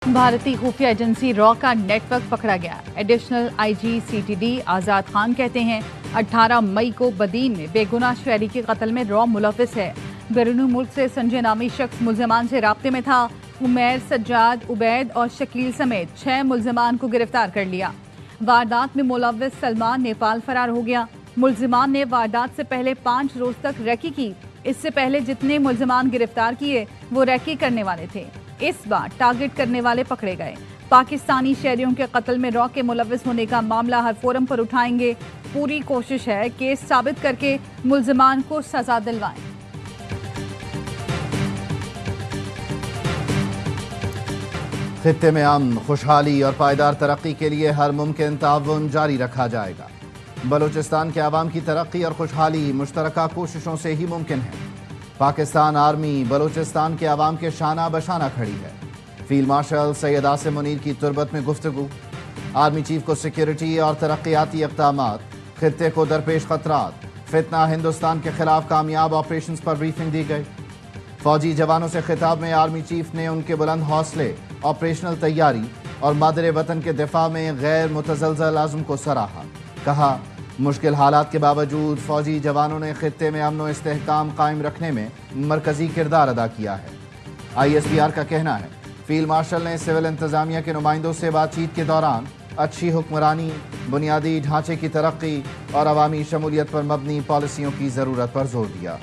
भारतीय खुफिया agency raw का नेटवर्क पकड़ा गया। एडिशनल आईजी सीटीडी आजाद खान कहते हैं 18 मई को बदीन में बेगुनाह शहरी के कत्ल में रॉ मुलविस है। बैरून मुल्क से संजय नामी शख्स मुल्जिमान से राब्ते में था। उमैर, सज्जाद, उबैद और शकील समेत 6 मुल्जिमान को गिरफ्तार कर लिया। वारदात में मुलविस सलमान नेपाल फरार हो गया। मुल्जिमान ने वारदात से पहले 5 रोज तक रैकी की। इससे पहले जितने मुल्जिमान गिरफ्तार किए वो रैकी करने वाले थे। इस बार टारगेट करने वाले पकड़े गए। पाकिस्तानी शहरियों के कत्ल में रॉ के मुलविस होने का मामला हर फोरम पर उठाएंगे। पूरी कोशिश है केस साबित करके मुल्जिमान को सजा दिलवाएं। खित्ते में अमन, खुशहाली और पायदार तरक्की के लिए हर मुमकिन ताउन जारी रखा जाएगा। बलूचिस्तान के अवाम की तरक्की और खुशहाली मुश्तरका कोशिशों से ही मुमकिन है। पाकिस्तान आर्मी बलूचिस्तान के अवाम के शाना बशाना खड़ी है। फील्ड मार्शल सैयद आसिम मुनीर की तुरबत में गुफ्तगू। आर्मी चीफ को सिक्योरिटी और तरक्याती इक़दामात, खित्ते को दरपेश खतरात, फितना हिंदुस्तान के खिलाफ कामयाब ऑपरेशंस पर ब्रीफिंग दी गई। फौजी जवानों से खिताब में आर्मी चीफ ने उनके बुलंद हौसले, ऑपरेशनल तैयारी और मादरे वतन के दिफा में गैर मुतज़लज़ल आज़म को सराहा। कहा, मुश्किल हालात के बावजूद फौजी जवानों ने खित्ते में अमन व इस्तेहकाम कायम रखने में मरकजी किरदार अदा किया है। ISPR का कहना है फील्ड मार्शल ने सिविल इंतजामिया के नुमाइंदों से बातचीत के दौरान अच्छी हुक्मरानी, बुनियादी ढांचे की तरक्की और अवामी शमूलियत पर मबनी पॉलिसियों की ज़रूरत पर जोर दिया।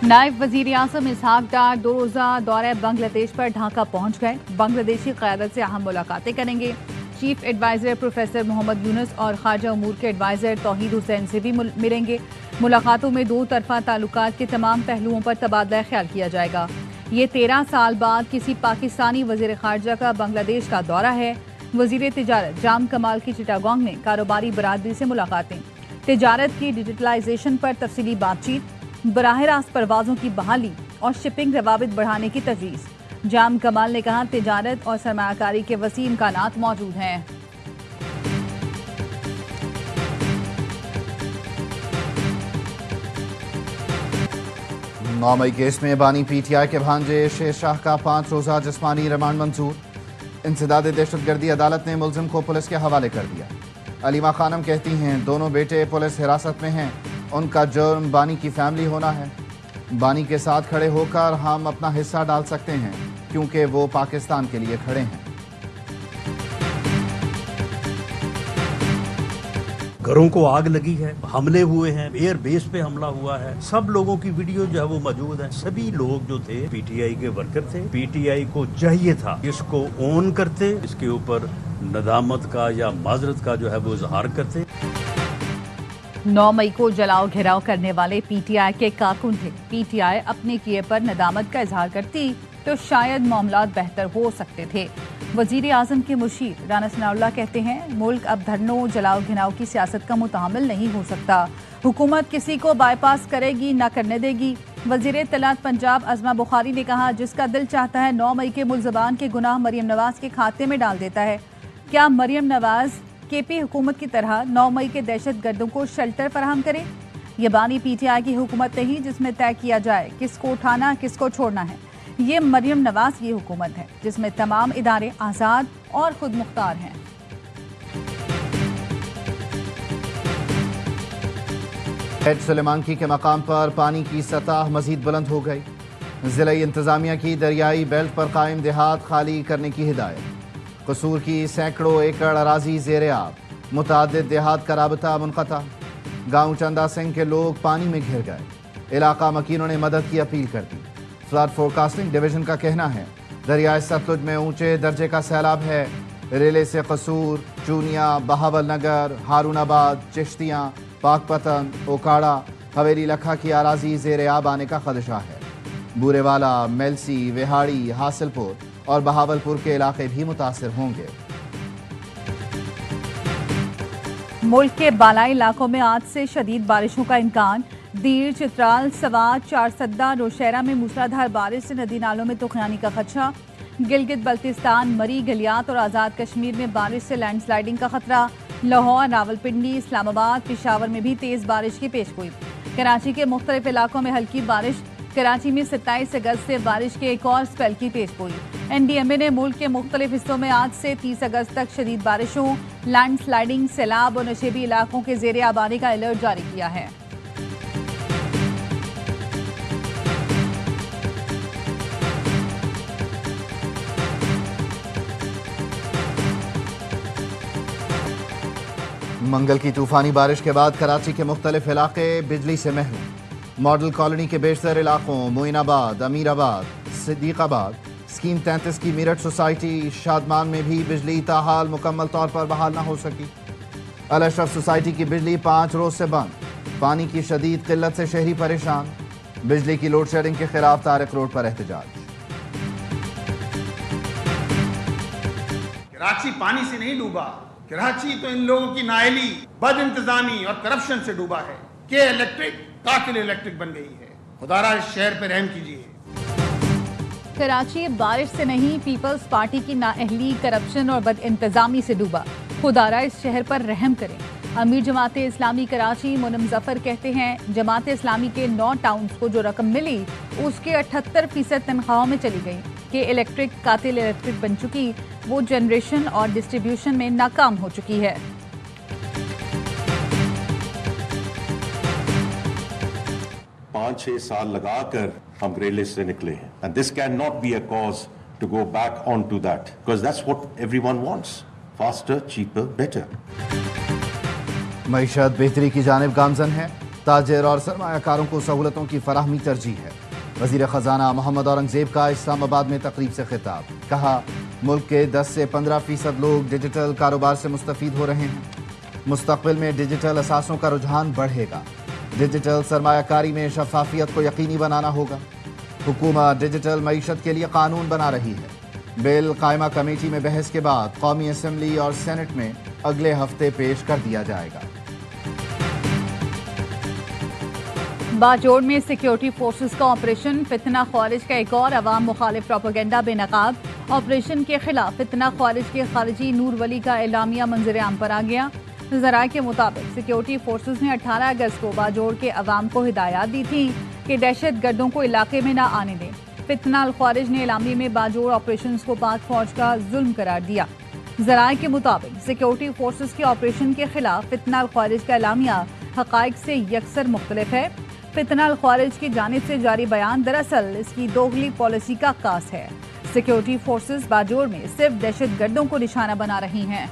नायब वजीर आज़म इसहाक डार 2 रोज़ा दौरे बांग्लादेश पर ढाका पहुंच गए। बांग्लादेशी क़यादत से अहम मुलाकातें करेंगे। Chief adviser professor Muhammad Yunus और खारजा उमूर के एडवाइज़र तौहीद हुसैन से भी मिलेंगे। मुलाकातों में 2 तरफ़ा ताल्लुकात के तमाम पहलुओं पर तबादला ख्याल किया जाएगा। ये 13 साल बाद किसी पाकिस्तानी वज़ीर ख़ारजा का बांग्लादेश का दौरा है। वज़ीर तिजारत जाम कमाल की चिटागोंग में कारोबारी बरादरी से मुलाकातें, तिजारत की डिजिटलाइजेशन पर तफसीली बातचीत, बराह रास्त परवाज़ों की बहाली और शिपिंग रवाबित बढ़ाने की तजवीज़। जाम कमाल ने कहा, तिजारत और सरमायाकारी के वसी इम्कानात मौजूद हैं। नौमई केस में बानी PTI के भांजे शेर शाह का 5 रोज़ा जिस्मानी रिमांड मंजूर। इंसदाद दहशतगर्दी अदालत ने मुलजिम को पुलिस के हवाले कर दिया। अलीमा खानम कहती हैं दोनों बेटे पुलिस हिरासत में हैं। उनका जुर्म बानी की फैमिली होना है। बानी के साथ खड़े होकर हम अपना हिस्सा डाल सकते हैं क्योंकि वो पाकिस्तान के लिए खड़े हैं। घरों को आग लगी है, हमले हुए हैं, एयर बेस पे हमला हुआ है। सब लोगों की वीडियो जो है वो मौजूद है। सभी लोग जो थे PTI के वर्कर थे। PTI को चाहिए था इसको ऑन करते, इसके ऊपर नदामत का या माजरत का जो है वो इजहार करते। 9 मई को जलाओ घेराव करने वाले PTI के कारकुन थे। PTI अपने किए पर नदामत का इजहार करती तो शायद मामलात बेहतर हो सकते थे। वजीर आज़म के मुशीर राना सनाउल्लाह कहते हैं मुल्क अब धरनों, जलाओ घिराव की सियासत का मुतहम्मिल नहीं हो सकता। हुकूमत किसी को बाईपास करेगी, न करने देगी। वजीर इत्तलात पंजाब अज़मा बुखारी ने कहा, जिसका दिल चाहता है 9 मई के मुल्ज़मान के गुनाह मरियम नवाज के खाते में डाल देता है। क्या मरियम नवाज KP हुकूमत की तरह 9 मई के दहशत गर्दों को शेल्टर फराहम करे? ये बानी PTI की हुकूमत नहीं जिसमें तय किया जाए किसको उठाना, किसको छोड़ना है। ये मरियम नवाज की हुकूमत है जिसमें तमाम इदारे आज़ाद और खुद मुख्तार हैं। हेड सुलेमानकी के मकाम पर पानी की सतह मजीद बुलंद हो गई। जिला इंतजामिया की दरियाई बेल्ट पर कायम देहात खाली करने की हिदायत। कसूर की सैकड़ों एकड़ अराजी ज़ेरे आब, मुतादिद देहात का राबता मुनक़ता। गाँव चंदा सिंह के लोग पानी में घिर गए। इलाका मकीनों ने मदद की अपील कर दी। फ्लड फोरकास्टिंग डिवीजन का कहना है दरियाए सतलुज में ऊंचे दर्जे का सैलाब है। रेले से कसूर, चूनिया, बहावल नगर, हारूनाबाद, चिश्तियाँ, पाकपतन, ओकाड़ा, हवेली लखा की अराजी ज़ेरे आब आने का खदशा है। बूरेवाला, मेलसी, विहाड़ी, हासिलपुर और बहावलपुर के इलाके भी मुतासिर होंगे। मुल्क के बालाई इलाकों में आज से शदीद बारिशों का इम्कान। दीर, चित्राल, सवात, चारसद्दा, नौशहरा में मूसलाधार बारिश से नदी नालों में तुगयानी का खदशा। गिलगित बल्तिस्तान, मरी, गलियात और आज़ाद कश्मीर में बारिश से लैंडस्लाइडिंग का खतरा। लाहौर, रावलपिंडी, इस्लामाबाद, पेशावर में भी तेज बारिश की पेशगोई। कराची के मुख्तलिफ इलाकों में हल्की बारिश। कराची में 27 अगस्त से बारिश के एक और स्पेल की पेशगोई। NDMA ने मुल्क के मुख्तलिफ हिस्सों में आज से 30 अगस्त तक शदीद बारिशों, लैंड स्लाइडिंग, सैलाब और नशेबी इलाकों के ज़ेरे आबादी का अलर्ट जारी किया है। मंगल की तूफानी बारिश के बाद कराची के मुख्तलिफ इलाके बिजली से महरूम। मॉडल कॉलोनी के बेशतर इलाकों मोइनाबाद, अमीराबाद, सिद्दीकाबाद, स्कीम 33 की मेरठ सोसाइटी, शादमान में भी बिजली ताहाल मुकम्मल तौर पर बहाल न हो सकी। अल अशरफ सोसाइटी की बिजली 5 रोज से बंद। पानी की शदीद किल्लत से शहरी परेशान। बिजली की लोड शेडिंग के खिलाफ तारिक रोड पर एहतजाज। कराची पानी से नहीं डूबा, कराची तो इन लोगों की नाअहली, बद इंतजामी और करप्शन से डूबा है। के इलेक्ट्रिक कातिल इलेक्ट्रिक बन गई है। खुदारा इस शहर पर रहम कीजिए। कराची बारिश से नहीं, पीपल्स पार्टी की नाअहली, करप्शन और बद इंतजामी से डूबा। खुदारा इस शहर पर रहम करें। अमीर जमात इस्लामी कराची मुनम जफर कहते हैं, जमात इस्लामी के 9 टाउन्स को जो रकम मिली उसके 78% तनख्वाहों में चली गई। कि इलेक्ट्रिक कातिल इलेक्ट्रिक बन चुकी, वो जनरेशन और डिस्ट्रीब्यूशन में नाकाम हो चुकी है। पाँच 6 साल लगाकर हम ग्रे लिस्ट से निकले हैं, and this can not be a cause to go back on to that, because that's what everyone wants, faster, cheaper, better. मईशत बेहतरी की जानिब गामजन है। ताजिर और सरमायाकारों को सहूलतों की फराहमी तरजीह है। वजीर खजाना मोहम्मद औरंगजेब का इस्लामाबाद में तकरीब से खिताब। कहा, मुल्क के 10 से 15% लोग डिजिटल कारोबार से मुस्तफीद हो रहे हैं। मुस्तकबिल में डिजिटल असासों का रुझान बढ़ेगा। डिजिटल सरमायाकारी में शफाफियत को यकीनी बनाना होगा। हुकूमत डिजिटल मईशत के लिए कानून बना रही है। बिल कायमा कमेटी में बहस के बाद कौमी असम्बली और सेनेट में अगले हफ्ते पेश कर दिया जाएगा। बाजोड़ में सिक्योरिटी फोर्सेस का ऑपरेशन, फितना ख्वारिज का एक और अवाम मुखालिफ प्रोपेगेंडा बेनकाब। ऑपरेशन के खिलाफ फितना ख्वारिज के खारिजी नूर वली का एलामिया मंजर आम पर आ गया। ज़राए के मुताबिक सिक्योरिटी फोर्सेस ने 18 अगस्त को बाजोड़ के अवाम को हिदायत दी थी कि दहशत गर्दों को इलाके में न आने दें। फितना अल ख्वारिज ने एलामी में बाजोड़ ऑपरेशन को पाक फौज का जुल्म करार दिया। ज़राए के मुताबिक सिक्योरिटी फोर्सेस के ऑपरेशन के खिलाफ फितना अल ख्वारिज का एलामिया हक़ाइक़ से यकसर मुख्तलिफ है। फितना अल ख्वारिज की जानिब से जारी बयान दरअसल इसकी दोगली पॉलिसी का अक्कास है। सिक्योरिटी फोर्सेस बाजोड़ में सिर्फ दहशत गर्दों को निशाना बना रही हैं।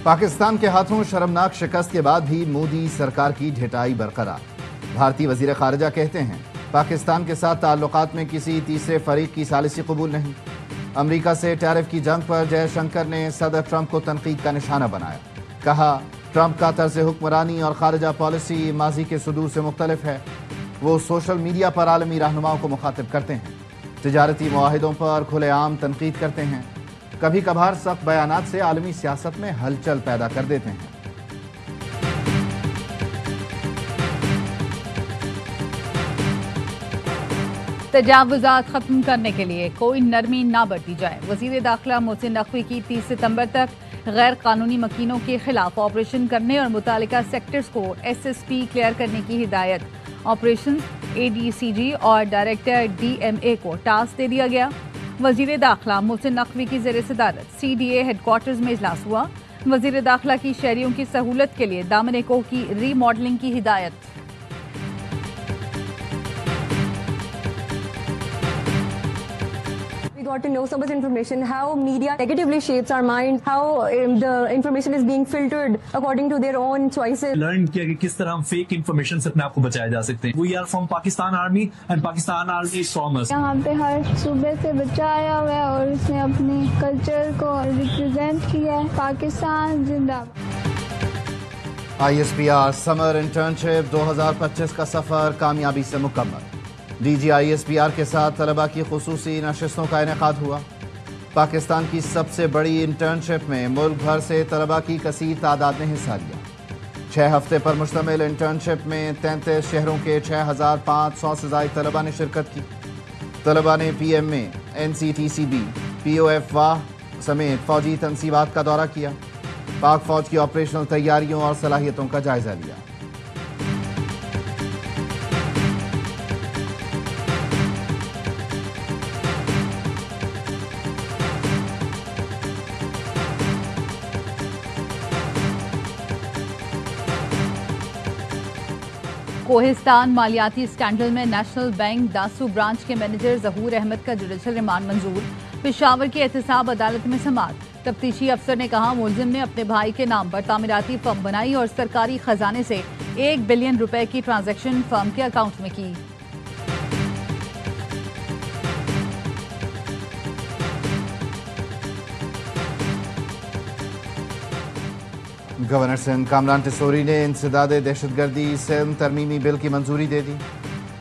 पाकिस्तान के हाथों शर्मनाक शिकस्त के बाद भी मोदी सरकार की ढिठाई बरकरार। भारतीय वजीर खारजा कहते हैं, पाकिस्तान के साथ ताल्लुकात में किसी तीसरे फरीक की सालिसी कबूल नहीं। अमेरिका से टैरिफ की जंग पर जयशंकर ने सदर ट्रंप को तनकीद का निशाना बनाया। कहा, ट्रंप का तर्ज हुक्मरानी और खारजा पॉलिसी माजी के सुदूर से मुख्तलिफ है। वो सोशल मीडिया पर आलमी रहनुमाओं को मुखातिब करते हैं, तिजारती मुआहिदों पर खुलेआम तनकीद करते हैं, कभी कभार सख्त बयानात से आलमी सियासत में हलचल पैदा कर देते हैं। तजावुज़ात खत्म करने के लिए कोई नरमी ना बरती जाए। वज़ीर दाखिला मोहसिन नकवी की 30 सितंबर तक गैर कानूनी मकीनों के खिलाफ ऑपरेशन करने और मुतालिका सेक्टर्स को SSP क्लियर करने की हिदायत। ऑपरेशन ADCG और डायरेक्टर DMA को टास्क दे दिया गया। वज़ीर दाखिला मोहसिन नकवी की ज़ेर सदारत CDA हेडक्वार्टर्स में इजलास हुआ। वज़ीर दाखिला की शहरियों की सहूलत के लिए दामन कोह की रीमॉडलिंग की हिदायत। Got to know so much information, how media negatively shapes our mind, how the information is being filtered according to their own choices. Learn किया कि किस तरह हम फेक इन्फॉर्मेशन से अपने आप को बचाया जा सकते हैं। We are from Pakistan Army and Pakistan Army is from us. यहाँ पे हर सूबे से बच्चा आया हुआ है और उसने अपने कल्चर को रिप्रेजेंट किया है। पाकिस्तान जिंदाबाद। ISPR समर इंटर्नशिप 2025 का सफर कामयाबी से मुकम्मल। DG ISPR के साथ तलबा की खुसूसी नशिस्तों का इनेकाद हुआ। पाकिस्तान की सबसे बड़ी इंटर्नशिप में मुल्क भर से तलबा की कसीर तादाद ने हिस्सा लिया। 6 हफ्ते पर मुश्तमिल इंटर्नशिप में 33 शहरों के 6500 से ज़ायद तलबा ने शिरकत की। तलबा ने PM में NCTCB POF واہ سمیت فوجی تنصیبات کا دورہ کیا، پاک فوج کی آپریشنل تیاریوں اور صلاحیتوں کا جائزہ لیا۔ کوہستان مالیاتی اسکینڈل میں نیشنل بینک داسو برانچ کے مینیجر ظہور احمد کا جوڈیشل ریمانڈ منظور، پشاور کی احتساب عدالت میں سماعت۔ تفتیشی افسر نے کہا ملزم نے اپنے بھائی کے نام پر تعمیراتی فرم بنائی اور سرکاری خزانے سے 1 بلین روپے کی ٹرانزیکشن فرم کے اکاؤنٹ میں کی۔ گورنر سندھ کامران ٹسوری نے انسداد دہشت گردی سندھ ترمیمی بل کی منظوری دے دی۔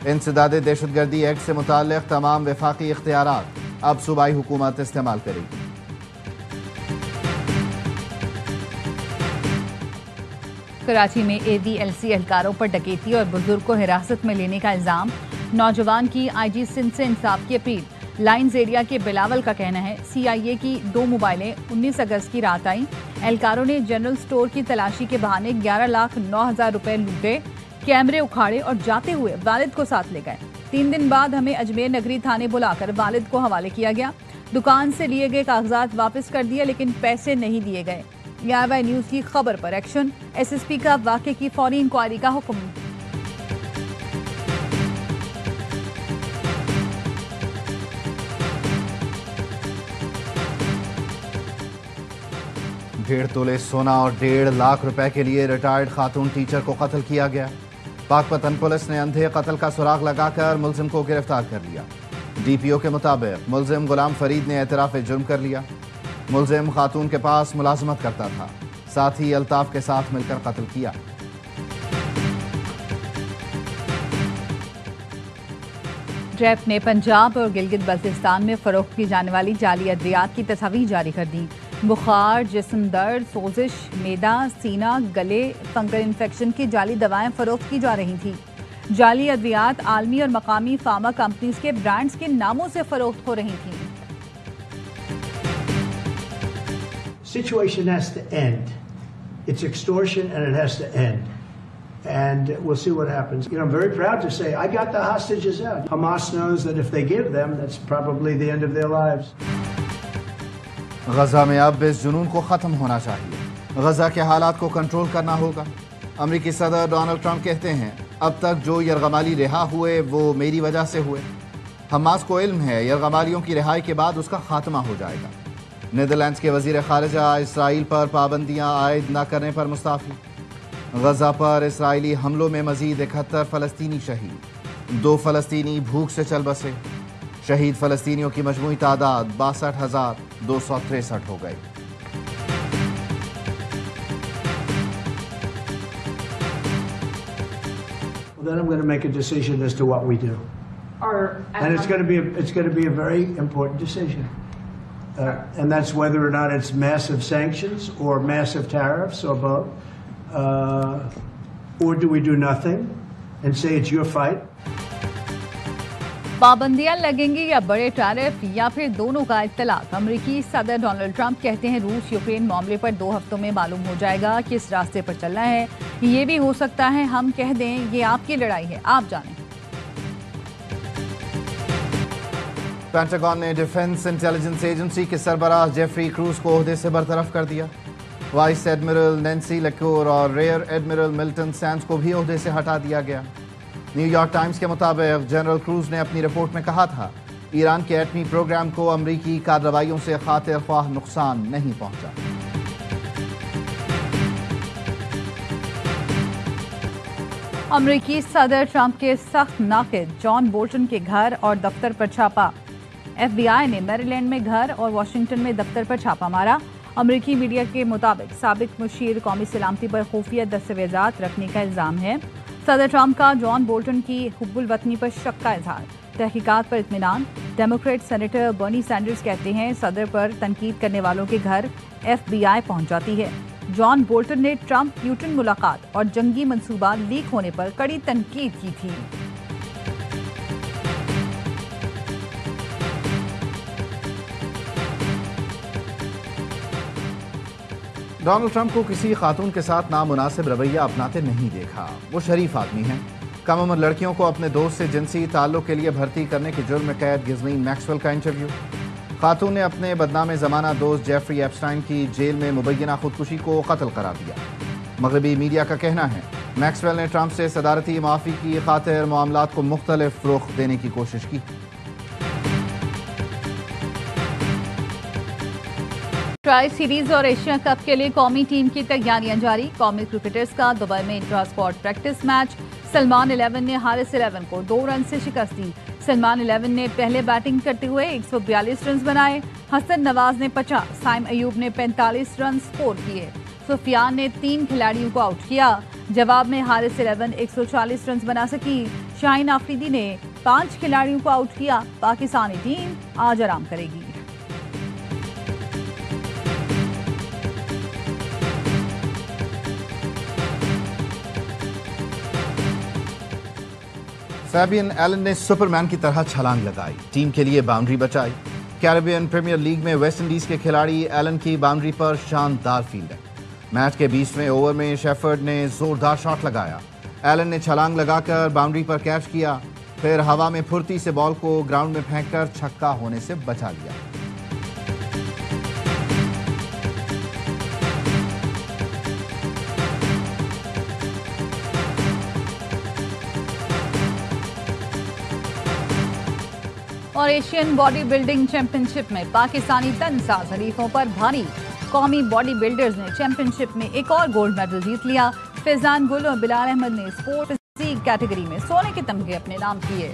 انسداد دہشت گردی ایکٹ سے متعلق تمام وفاقی اختیارات اب صوبائی حکومت استعمال کرے گی۔ کراچی میں ADLC اہلکاروں پر ڈکیتی اور بزرگ کو حراست میں لینے کا الزام، نوجوان کی IG سندھ سے انصاف کی اپیل۔ لائنز ایریا کے بلاول کا کہنا ہے CIA کی 2 موبائلیں 19 اگست کی رات آئیں، اہلکاروں نے جنرل سٹور کی تلاشی کے بہانے 11,09,000 روپے لوٹے، کیمرے اکھاڑے اور جاتے ہوئے والد کو ساتھ لے گئے۔ 3 دن بعد ہمیں اجمیر نگری تھانے بلا کر والد کو حوالے کیا گیا، دکان سے لیے گئے کاغذات واپس کر دیے لیکن پیسے نہیں دیے گئے۔ IY نیوز کی خبر پر ایکشن، SSP کا واقعے کی فوری انکوائری کا حکم۔ ڈیڑھ تولے سونا اور 1.5 لاکھ روپے کے لیے ریٹائرڈ خاتون ٹیچر کو قتل کیا گیا۔ پاک پتن پولیس نے اندھے قتل کا سراغ لگا کر ملزم کو گرفتار کر لیا۔ DPO کے مطابق ملزم غلام فرید نے اعتراف جرم کر لیا۔ ملزم خاتون کے پاس ملازمت کرتا تھا، ساتھ ہی الطاف کے ساتھ مل کر قتل کیا۔ ریپ نے پنجاب اور گلگت بلتستان میں فروخت کی جانے والی جعلی ادویات کی تصاویر جاری کر دی۔ بخار، جسم درد، سوزش، معدہ، سینہ، گلے، فنگل انفیکشن کی جعلی دوائیں فروخت کی جا رہی تھیں۔ جعلی ادویات عالمی اور مقامی فارما کمپنیز کے برانڈز کے ناموں سے فروخت ہو رہی تھیں۔ Situation has to end. It's extortion and it has to end. And we'll see what happens. I'm very proud to say I got the hostages out. Hamas knows that if they give them, that's probably the end of their lives. Gaza میں اب اس جنون کو ختم ہونا چاہیے، غزہ کے حالات کو کنٹرول کرنا ہوگا۔ امریکی صدر ڈونلڈ ٹرمپ کہتے ہیں اب تک جو یرغمالی رہا ہوئے وہ میری وجہ سے ہوئے۔ حماس کو علم ہے یرغمالیوں کی رہائی کے بعد اس کا خاتمہ ہو جائے گا۔ نیدرلینڈز کے وزیر خارجہ اسرائیل پر پابندیاں عائد نہ کرنے پر مستعفی۔ غزہ پر اسرائیلی حملوں میں مزید 71 فلسطینی شہید، 2 فلسطینی بھوک سے چل بسے۔ شہید فلسطینیوں کی مجموعی تعداد 62,263 ہو گئی۔ Then I'm going to make a decision as to what we do. And it's going to be a very important decision. And that's whether or not it's massive sanctions or massive tariffs or both. Or do we do nothing and say it's your fight? پابندیاں لگیں گی یا بڑے tariff یا پھر دونوں کا اطلاق؟ امریکی صدر ڈونلڈ ٹرمپ کہتے ہیں روس یوکرین معاملے پر 2 ہفتوں میں معلوم ہو جائے گا کس راستے پر چلنا ہے۔ یہ بھی ہو سکتا ہے ہم کہہ دیں یہ آپ کی لڑائی ہے، آپ جانیں۔ پینٹاگون نے ڈیفنس انٹیلیجنس ایجنسی کے سربراہ جیفری کروز کو عہدے سے برطرف کر دیا۔ وائس ایڈمرل نینسی لیکور اور ریئر ایڈمرل ملٹن سینڈز کو بھی عہدے سے ہٹا دیا گیا۔ نیو یارک ٹائمز کے مطابق جنرل کروز نے اپنی رپورٹ میں کہا تھا ایران کے ایٹمی پروگرام کو امریکی کارروائیوں سے خاطر خواہ نقصان نہیں پہنچا۔ امریکی صدر ٹرمپ کے سخت ناقد جان بولٹن کے گھر اور دفتر پر چھاپا۔ FBI نے میریلینڈ میں گھر اور واشنگٹن میں دفتر پر چھاپا مارا۔ امریکی میڈیا کے مطابق سابق مشیر قومی سلامتی پر خفیہ دستاویزات رکھنے کا الزام ہے۔ صدر ٹرمپ کا جان بولٹن کی حب الوطنی پر شک کا اظہار، تحقیقات پر اطمینان۔ ڈیموکریٹ سینیٹر برنی سینڈرز کہتے ہیں صدر پر تنقید کرنے والوں کے گھر FBI پہنچ جاتی ہے۔ جان بولٹن نے ٹرمپ پیوٹن ملاقات اور جنگی منصوبہ لیک ہونے پر کڑی تنقید کی تھی۔ ڈونلڈ ٹرمپ کو کسی خاتون کے ساتھ نامناسب رویہ اپناتے نہیں دیکھا. وہ شریف آدمی ہیں. کم عمر لڑکیوں کو اپنے دوست سے جنسی تعلق کے لیے بھرتی کرنے کے جرم میں قید گھسلین میکسویل کا انٹرویو. خاتون نے اپنے بدنام زمانہ دوست جیفری ایپسٹائن کی جیل میں مبینہ خودکشی کو قتل قرار دیا. مغربی میڈیا کا کہنا ہے میکسویل نے ٹرمپ سے صدارتی معافی کی خاطر معاملات کو مختلف رخ دینے کی کوشش کی. ٹرائی سیریز اور ایشیا کپ کے لیے قومی ٹیم کی تیاریاں جاری. قومی کرکٹرز کا دبئی میں intra squad practice match. Salman 11 نے حارث 11 کو 2 رن سے شکست دی. سلمان 11 نے پہلے بیٹنگ کرتے ہوئے 142 رنز بنائے. حسن نواز نے 50, سائم ایوب نے 45 رن سکور کیے. سفیان نے 3 کھلاڑیوں کو آؤٹ کیا. جواب میں حارث 11 140 رنز بنا سکی. شاہین آفریدی نے 5 کھلاڑیوں کو آؤٹ کیا. پاکستانی ٹیم آج آرام کرے گی. فیبین ایلن نے سپرمین کی طرح چھلانگ لگائی. ٹیم کے لیے باؤنڈری بچائی. کیریبین پریمیئر لیگ میں ویسٹ انڈیز کے کھلاڑی ایلن کی باؤنڈری پر شاندار فیلڈنگ. میچ کے 20ویں اوور میں شیفرڈ نے زوردار شاٹ لگایا. ایلن نے چھلانگ لگا کر باؤنڈری پر کیچ کیا. پھر ہوا میں پھرتی سے بال کو گراؤنڈ میں پھینک کر چھکا ہونے سے بچا لیا. اور ایشین باڈی بلڈنگ چیمپئن شپ میں پاکستانی تنساز حریفوں پر بھاری. قومی باڈی بلڈرز نے چیمپئن شپ میں ایک اور گولڈ میڈل جیت لیا. فیضان گل اور بلال احمد نے اسپورٹ فزیک کیٹیگری میں سونے کے تمغے اپنے نام کیے.